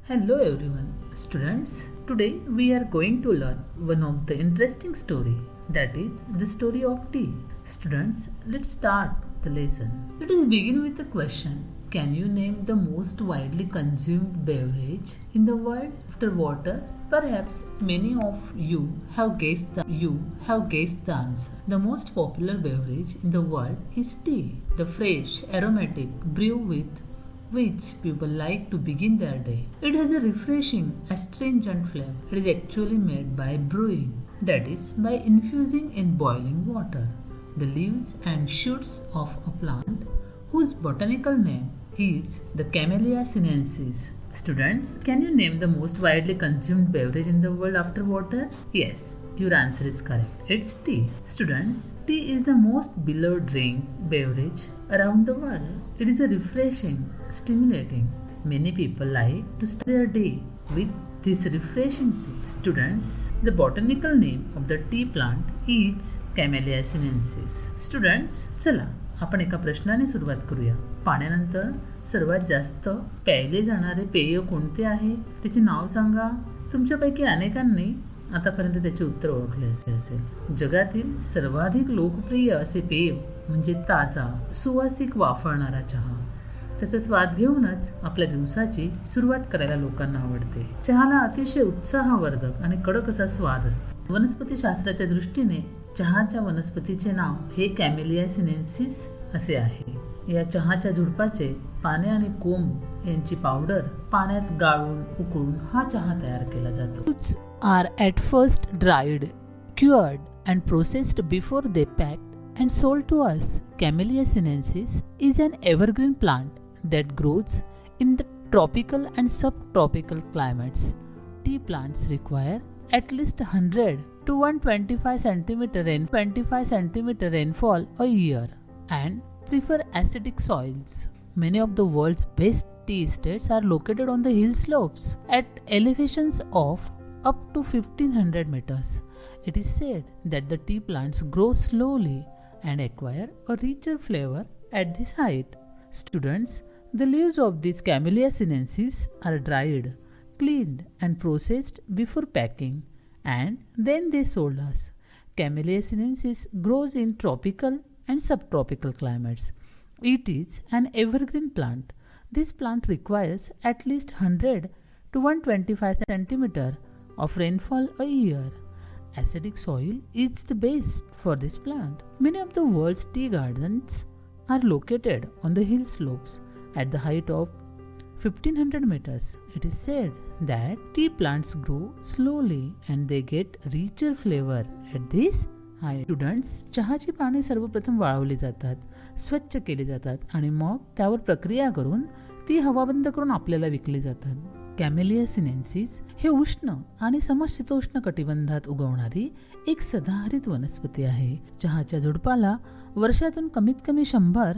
Hello everyone, students. Today we are going to learn one of the interesting story, that is the story of tea. Students, let's start the lesson. Let us begin with a question. Can you name the most widely consumed beverage in the world after water? Perhaps many of you have guessed the answer. The most popular beverage in the world is tea, the fresh, aromatic brew with which people like to begin their day. It has a refreshing, astringent flavor. It is actually made by brewing, that is, by infusing in boiling water the leaves and shoots of a plant whose botanical name is the Camellia sinensis. Students, can you name the most widely consumed beverage in the world after water? Yes, your answer is correct. It's tea. Students, tea is the most beloved drink beverage around the world. It is a refreshing, stimulating. Many people like to start their day with this refreshing tea. Students, the botanical name of the tea plant is Camellia sinensis. Students, चला आपण एका प्रश्नाने सुरुवात करूया. पाण्यानंतर सर्वात जास्त प्यायले जाणारे पेय कोणते आहे त्याचे नाव सांगा. तुमच्यापैकी अनेकांनी आतापर्यंत त्याचे उत्तर ओळखले असेल. जगातील सर्वाधिक लोकप्रिय असे पेय म्हणजे ताजा सुवासिक वाफळणारा चहा. त्याचा स्वाद घेऊनच आपल्या दिवसाची सुरुवात करायला लोकांना आवडते. चहाला अतिशय उत्साहवर्धक आणि कडक असा स्वाद असतो. वनस्पतीशास्त्राच्या दृष्टीने चहाच्या वनस्पतीचे नाव हे कॅमेलिया सिनेन्सिस असे आहे. या चहाच्या झुडपाचे पाने आणि कोंब यांची पावडर पाण्यात गाळून उकळून हा चहा तयार केला जातो. Fruits are at first dried, cured, and processed before they packed and sold to us. Camellia sinensis is an evergreen plant that grows in the tropical and subtropical climates. Tea plants require at least 100 to 125 centimeter rainfall a year and prefer acidic soils. Many of the world's best tea estates are located on the hill slopes at elevations of up to 1500 meters. It is said that the tea plants grow slowly and acquire a richer flavor at this height. Students, the leaves of this Camellia sinensis are dried, cleaned and processed before packing, and then they sold us. Camellia sinensis grows in tropical and subtropical climates. It is an evergreen plant. This plant requires at least 100 to 125 centimeter of rainfall a year. Acidic soil is the best for this plant. Many of the world's tea gardens are located on the hill slopes at the height of 1500 meters. It is said that tea plants grow slowly and they get richer flavor at this height. Students, चहाची पाने सर्वप्रथम वाळवली जातात, स्वच्छ केली जातात आणि मग त्यावर प्रक्रिया करून ती हवाबंद करून आपल्याला विकली जातात. कॅमेलिया सिनेन्सिस हे उष्ण आणि समशीतोष्ण कटिबंधात उगवणारी एक सदाहरित वनस्पती आहे. चहाच्या झुडपाला वर्षातून कमीत कमी 100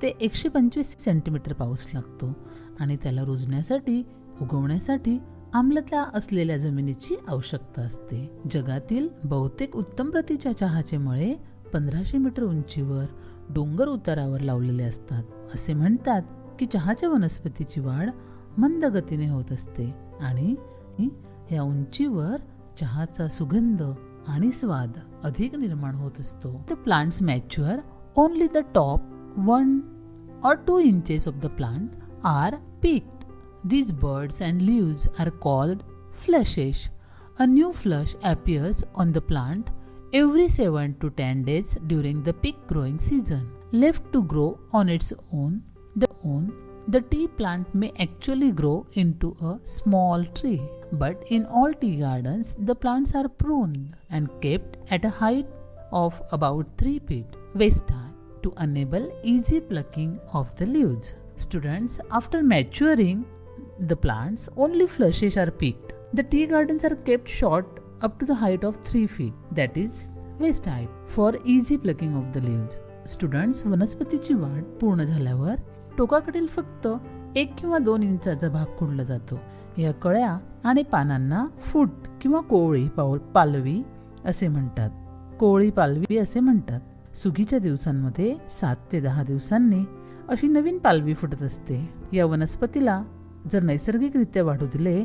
ते 125 सेंटीमीटर पाऊस लागतो आणि त्याला रुजण्यासाठी उगवण्यासाठी आम्लता असलेल्या जमिनीची आवश्यकता असते. जगातील बहुतेक उत्तम प्रतीच्या चहाचे मळे 1500 मीटर उंचीवर डोंगर उतारावर लावलेले असतात. असे म्हणतात की चहाच्या वनस्पतीची वाढ मंद गतीने होत असते आणि या उंचीवर चहाचा सुगंध आणि स्वाद अधिक निर्माण होत असतो. The plants mature only the top 1 or 2 inches of the plant are picked. These buds and leaves are called flushes. A new flush appears on the plant every 7 to 10 days during the peak growing season. Left to grow on its own, the tea plant may actually grow into a small tree. But in all tea gardens, the plants are pruned and kept at a height of about 3 feet waist high to enable easy plucking of the leaves. Students, after maturing the plants, only flushes are picked. The tea gardens are kept short up to the height of 3 feet, that is waist height, for easy plucking of the leaves. Students, वनस्पतीची वाढ पूर्ण झाल्यावर टोकाकडील फक्त 1 किंवा 2 इंचाचा भाग खुडला जातो. या कळ्या आणि पानांना फूट किंवा कोवळी पालवी असे म्हणतात. कोवळी पालवी असे म्हणतात. सुगीच्या दिवसांमध्ये 7 ते 10 दिवसांनी अशी नवीन पालवी फुटत असते. या वनस्पतीला जर नैसर्गिकरित्या वाढू दिले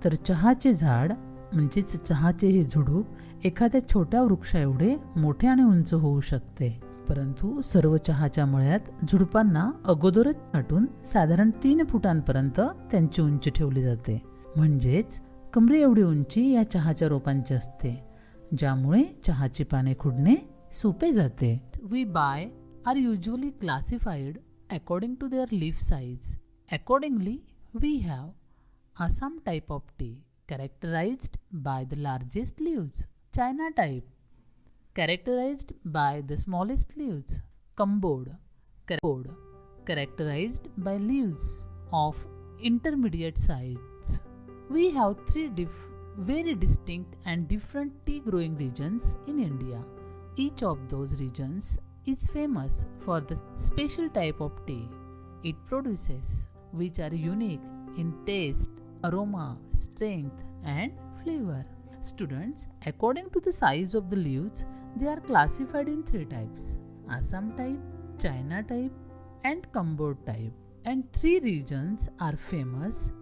तर चहाचे झाड म्हणजेच चहाचे हे झुडूप एखाद्या छोट्या वृक्षा एवढे मोठे आणि उंच होऊ शकते. परंतु सर्व चहाच्या मळ्यात झुडपांना अगोदरच छाटून साधारण 3 फुटांपर्यंत त्यांची उंची ठेवली जाते. म्हणजेच कमरे एवढी उंची या चहाच्या रोपांची असते, ज्यामुळे चहाची पाने खुडणे सोपे जाते. We buy are usually classified according to their leaf size. Accordingly, we have Assam type of tea characterized by the largest leaves, China type characterized by the smallest leaves, Kambod characterized by leaves of intermediate size. We have three very distinct and different tea growing regions in India. Each of those regions is famous for the special type of tea it produces, which are unique in taste, aroma, strength, and flavor. Students, according to the size of the leaves, they are classified in 3 types: Assam type, China type, and Kambod type. And 3 regions are famous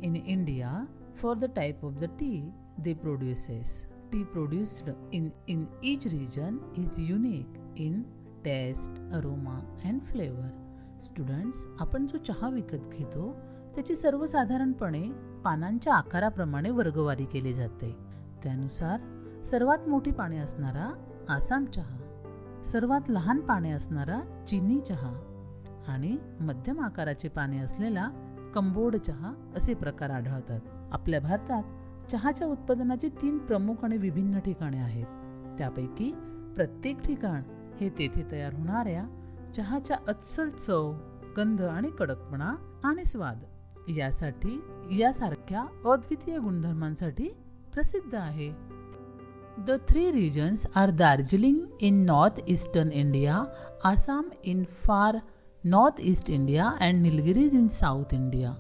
in India for the type of the tea they produces. Tea produced in each region is unique in taste, aroma, and flavor. Students, आपण जो चहा विकत घेतो त्याची सर्वसाधारणपणे पानांच्या आकाराप्रमाणे वर्गवारी केली जाते. त्यानुसार सर्वात मोठी पाने असणारा आसाम चहा, सर्वात लहान पाने असणारा चिनी चहा आणि मध्यम आकाराचे पाने असलेला कंबोड चहा असे प्रकार आढळतात. आपल्या भारतात चहाच्या उत्पादनाची 3 प्रमुख आणि विभिन्न ठिकाणे आहेत. त्यापैकी प्रत्येक ठिकाण हे तेथे तयार होणाऱ्या चहाच्या अस्सल चव, गंध आणि कडकपणा आणि स्वाद यासाठी यासारख्या अद्वितीय गुणधर्मांसाठी प्रसिद्ध आहे. The 3 regions are Darjeeling in northeastern India, Assam in far northeast India, and Nilgiris in south India.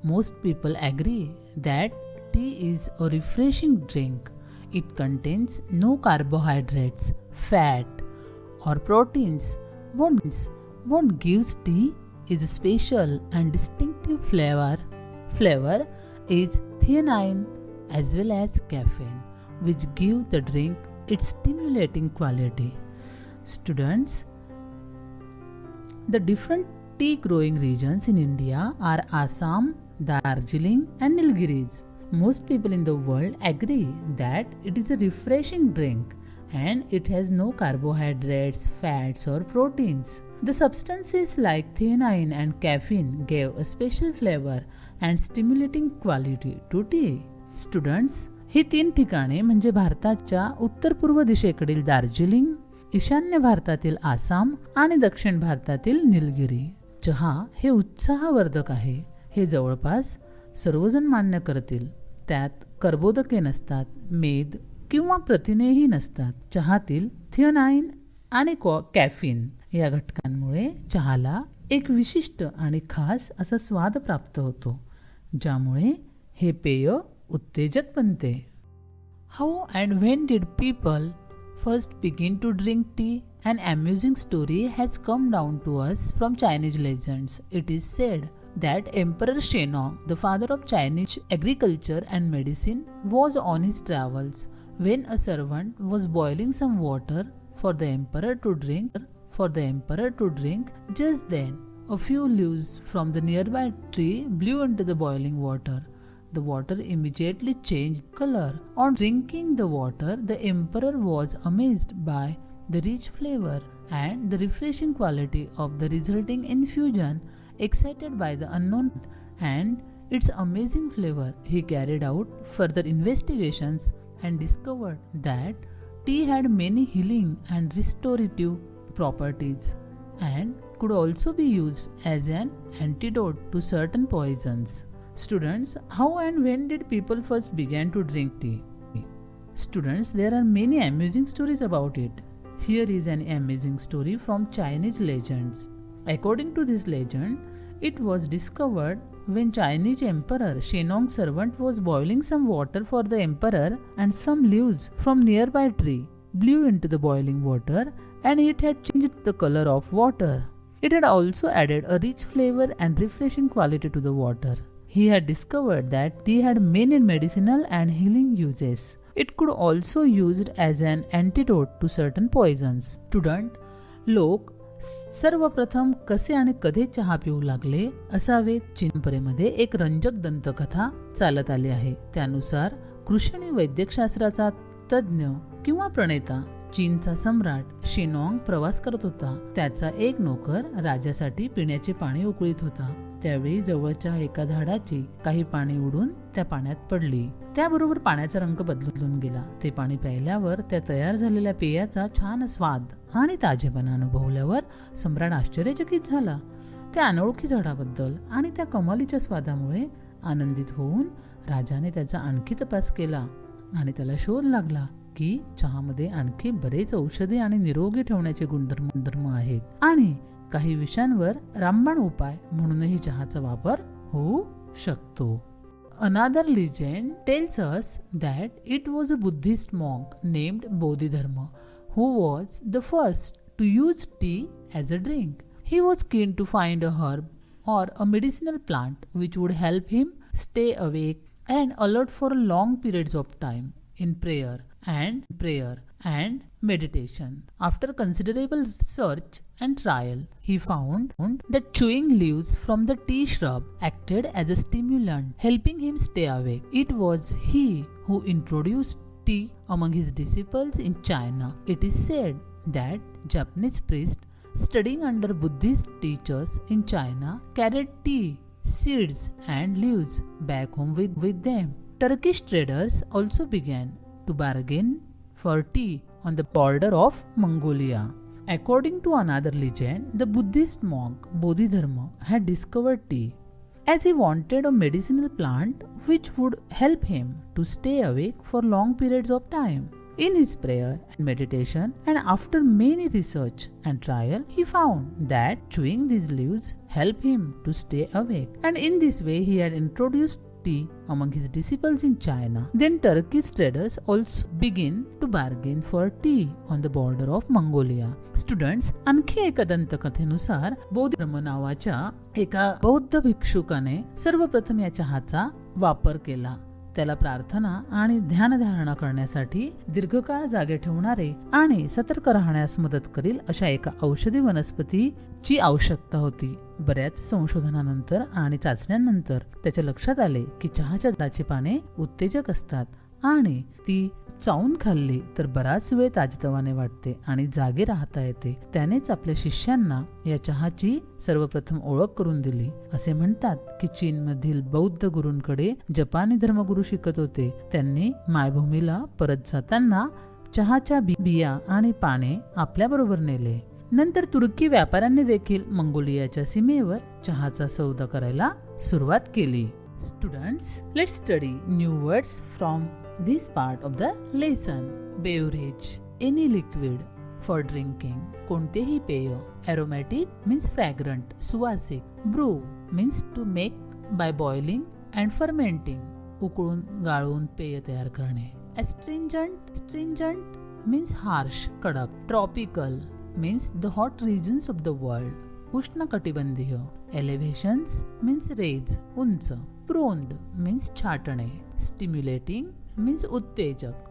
Most people agree that tea is a refreshing drink. It contains no carbohydrates, fat, or proteins. What gives tea is a special and distinctive flavor is theanine as well as caffeine, which give the drink its stimulating quality. Students, the different tea growing regions in India are Assam, Darjeeling, and Nilgiris. Most people in the world agree that it is a refreshing drink and it has no carbohydrates, fats, or proteins. The substances like theanine and caffeine give a special flavor and stimulating quality to tea. Students, ही 3 ठिकाणे म्हणजे भारताच्या उत्तर पूर्व दिशेकडील दार्जिलिंग, ईशान्य भारतातील आसाम आणि दक्षिण भारतातील निलगिरी. चहा हे उत्साहवर्धक आहे हे जवळपास सर्वजण मान्य करतील. त्यात कर्बोदके नसतात, मेद किंवा प्रथिनेही नसतात. चहातील थिओनाइन आणि कॅफीन या घटकांमुळे चहाला एक विशिष्ट आणि खास असा स्वाद प्राप्त होतो, ज्यामुळे हे पेय उत्तेजक बनते. How and when did people first begin to drink tea? An amusing story has come down to us from Chinese legends. It is said that Emperor Shennong, the father of Chinese agriculture and medicine, was on his travels when a servant was boiling some water for the emperor to drink. Just then, a few leaves from the nearby tree blew into the boiling water. The water immediately changed color. On drinking the water, the emperor was amazed by the rich flavor and the refreshing quality of the resulting infusion. Excited by the unknown and its amazing flavor, he carried out further investigations and discovered that tea had many healing and restorative properties and could also be used as an antidote to certain poisons. Students, how and when did people first begin to drink tea? Students, there are many amusing stories about it. Here is an amusing story from Chinese legends. According to this legend, it was discovered when Chinese Emperor Shennong's servant was boiling some water for the emperor and some leaves from nearby tree blew into the boiling water and it had changed the color of water. It had also added a rich flavor and refreshing quality to the water. he had discovered that tea had many medicinal and healing uses. It could also used as an antidote to certain poisons. Student, लोक सर्वप्रथम कसे आणि कधी चहा पिऊ लागले असावे. चीनपरेमध्ये एक रंजक दंतकथा चालत आली आहे. त्यानुसार कृषी आणि वैद्यकशास्त्राचा तज्ज्ञ किंवा प्रणेता चीनचा सम्राट शिनॉंग प्रवास करत होता. त्याचा एक नोकर राजासाठी पिण्याचे पाणी उकळीत होता. त्यावेळी जवळच्या एका झाडाची काही पाणी उडून त्या पाण्यात पडली. त्याबरोबर पाण्याचा रंग बदलून गेला. ते पाणी प्यायल्यावर त्या तयार झालेल्या पेयाचा छान स्वाद आणि ताजेपणा अनुभवल्यावर सम्राट आश्चर्यचकित झाला. त्या अनोळखी झाडाबद्दल आणि त्या कमालीच्या स्वादामुळे आनंदित होऊन राजाने त्याचा आणखी तपास केला आणि त्याला शोध लागला की चहामध्ये आणखी बरेच औषधी आणि निरोगी ठेवण्याचे गुणधर्म आहेत आणि काही विषयांवर रामबाण उपाय म्हणूनही चहाचा वापर होऊ शकतो. Another legend tells us that it was a Buddhist monk named Bodhidharma who was the first to use tea as a drink. He was keen to find a herb or a medicinal plant which would help him stay awake and alert for long periods of time in prayer and meditation. After considerable research and trial, he found that chewing leaves from the tea shrub acted as a stimulant, helping him stay awake. It was he who introduced tea among his disciples in China. It is said that Japanese priests studying under Buddhist teachers in China carried tea, seeds and leaves back home with them. Turkish traders also began to bargain for tea on the border of Mongolia. According to another legend, the Buddhist monk Bodhidharma had discovered tea as he wanted a medicinal plant which would help him to stay awake for long periods of time. In his prayer and meditation, and after many research and trial, he found that chewing these leaves helped him to stay awake. And in this way, he had introduced tea among his disciples in China. Then Turkish traders also begin to bargain for tea on the border of Mongolia. Students, आणखी एका दंतकथेनुसार बोधिधर्म नावाच्या एका बौद्ध भिक्षुकाने सर्वप्रथम या चहाचा वापर केला. त्याला प्रार्थना आणि ध्यानधारणा करण्यासाठी दीर्घकाळ जागे ठेवणारे आणि सतर्क राहण्यास मदत करील अशा एका औषधी वनस्पतीची आवश्यकता होती. बऱ्याच संशोधनानंतर आणि चाचण्यांनंतर त्याच्या लक्षात आले की चहाच्या झाडाची पाने उत्तेजक असतात आणि ती चावून खाल्ली तर बराच वेळ ताजेतवाने वाटते आणि जागे राहता येते. त्यानेच आपल्या शिष्यांना या चहाची सर्वप्रथम ओळख करून दिली. असे म्हणतात की चीनमधील बौद्ध गुरूंकडे जपानी धर्मगुरू शिकत होते. त्यांनी मायभूमीला परत जाताना चहाच्या बिया आणि पाने आपल्याबरोबर नेले. नंतर तुर्की व्यापाऱ्यांनी देखील मंगोलियाच्या सीमेवर चहाचा सौदा करायला सुरुवात केली. Students, let's study new words from this part of the lesson. Beverage, any liquid for drinking, कोणतेही पेय. Aromatic means fragrant, सुवासिक. Brew means to make by boiling and fermenting, उकळून गाळून पेय तयार करणे. Astringent means harsh, कडक. Tropical means the hot regions of the world, उष्णकटिबंधीय. Elevations means raise, उंच. Proned means छाटणे. Stimulating means उत्तेजक.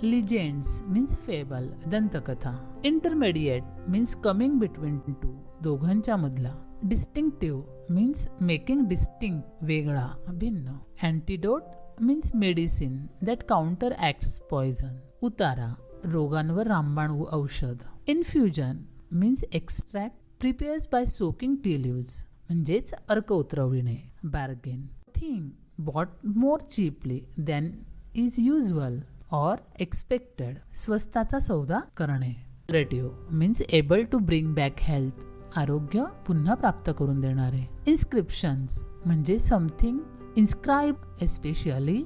Legends means fable, दंतकथा. Intermediate means coming between two, दोघांच्या मधला. Distinctive means making distinct, वेगळा, भिन्न. Antidote means medicine that counteracts poison, उतारा, रोगांवर रामबाण औषध. Infusion means extract prepared by soaking tea leaves, म्हणजेच अर्क उतरविणे. Bargain, thing bought more cheaply than is usual or expected, स्वस्ताचा सौदा करणे. Curative means able to bring back health, आरोग्य पुन्हा प्राप्त करून देणारे. Inscriptions म्हणजे something inscribed, especially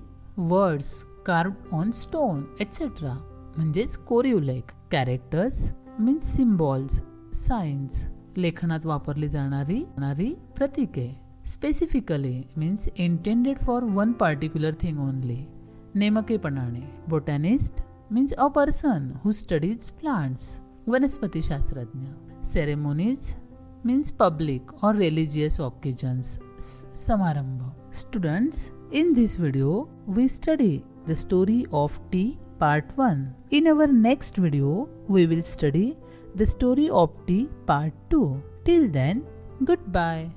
words carved on stone etc, म्हणजेच कोरीव लेख. Characters means symbols, signs, लेखनात वापरली जाणारी प्रतीके. Specifically means intended for one particular thing only, नेमकेपणाने. Botanist means a person who studies plants, वनस्पती शास्त्रज्ञ. Ceremonies means public or religious occasions, समारंभ. Students, in this video, we study the story of tea part 1. In our next video, we will study the story of tea part 2. Till then, goodbye.